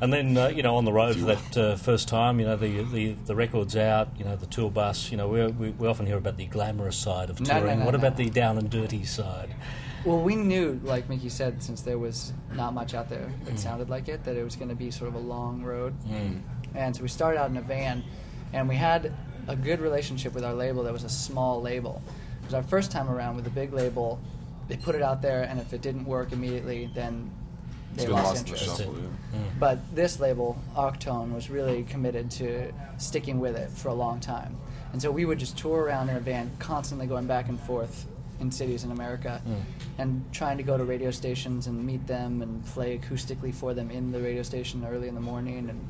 And then, on the road for that first time, the record's out, the tour bus, we often hear about the glamorous side of touring. What about the down and dirty side? Well, we knew, like Mickey said, since there was not much out there that sounded like it, that it was going to be sort of a long road. And so we started out in a van, and we had a good relationship with our label that was a small label. It was our first time around with a big label. They put it out there, and if it didn't work immediately, then they lost interest. Shuffle, But this label, Arctone, was really committed to sticking with it for a long time. And so we would just tour around in a van, constantly going back and forth in cities in America, and trying to go to radio stations and meet them and play acoustically for them in the radio station early in the morning and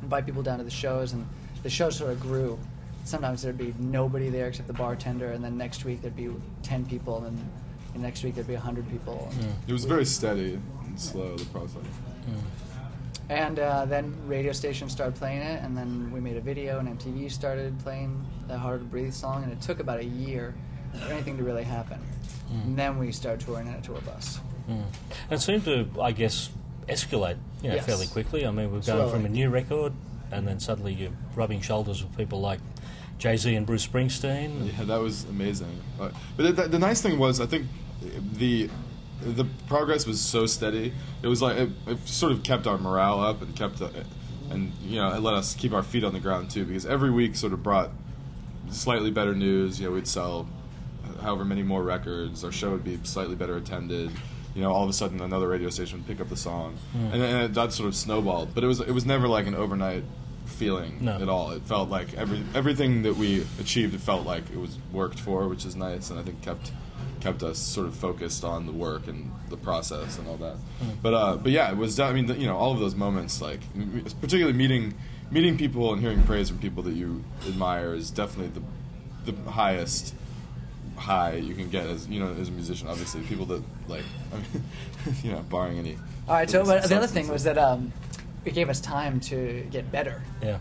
invite people down to the shows. And the shows sort of grew. Sometimes there'd be nobody there except the bartender, and then next week there'd be 10 people, and the next week there'd be 100 people. It was very steady and slow, the process. And then radio stations started playing it, and then we made a video, and MTV started playing the Harder to Breathe song, and it took about a year for anything to really happen. And then we started touring in a tour bus. And it seemed to, I guess, escalate fairly quickly. I mean, we're going from a new record, and then suddenly you're rubbing shoulders with people like Jay-Z and Bruce Springsteen. Yeah, that was amazing. But the nice thing was, I think the progress was so steady. It was like it sort of kept our morale up and it let us keep our feet on the ground too, because every week sort of brought slightly better news. We'd sell however many more records. Our show would be slightly better attended. All of a sudden another radio station would pick up the song, and that sort of snowballed. But it was never like an overnight feeling at all. It felt like everything that we achieved, it felt like it was worked for, which is nice, and I think kept us sort of focused on the work and the process and all that. But yeah, it was. I mean, all of those moments, like particularly meeting people and hearing praise from people that you admire, is definitely the highest high you can get as a musician. Obviously, people that barring any. All right. So, but the other thing was that it gave us time to get better. Yeah.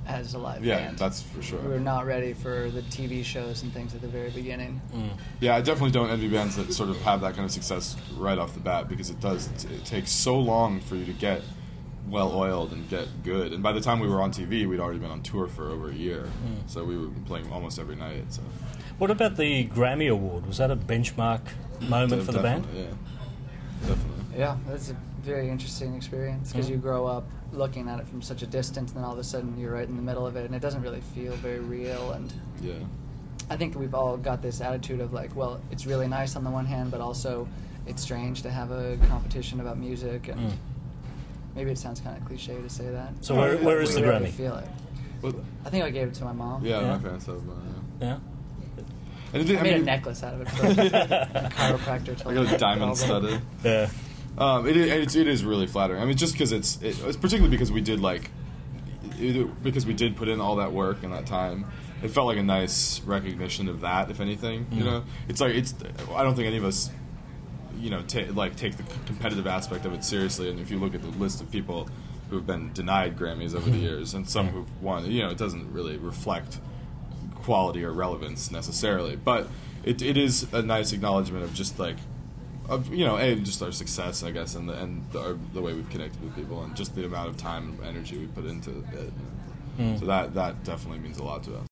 As a live band. Yeah, that's for sure. We were not ready for the TV shows and things at the very beginning. Yeah, I definitely don't envy bands that sort of have that kind of success right off the bat, because it takes so long for you to get well-oiled and get good. And by the time we were on TV, we'd already been on tour for over a year. So we were playing almost every night. So. What about the Grammy Award? Was that a benchmark moment for the band? Yeah, definitely. Yeah, that's a very interesting experience, because you grow up looking at it from such a distance, and then all of a sudden you're right in the middle of it, and it doesn't really feel very real. And I think we've all got this attitude of like, well, it's really nice on the one hand, but also it's strange to have a competition about music, and maybe it sounds kind of cliche to say that. So where is the Grammy? Grammy? Feel it. Well, I think I gave it to my mom. Yeah, my parents have mine. Yeah. I made a necklace out of it for a chiropractor. I got a diamond studded. Yeah. It is really flattering. I mean, just because it's particularly because we did put in all that work and that time. It felt like a nice recognition of that, if anything. It's like I don't think any of us, take the competitive aspect of it seriously. And if you look at the list of people who have been denied Grammys over the years, and some who've won, it doesn't really reflect quality or relevance necessarily. But it is a nice acknowledgement of just like. Just our success, I guess, and the way we've connected with people, and just the amount of time and energy we put into it. So that definitely means a lot to us.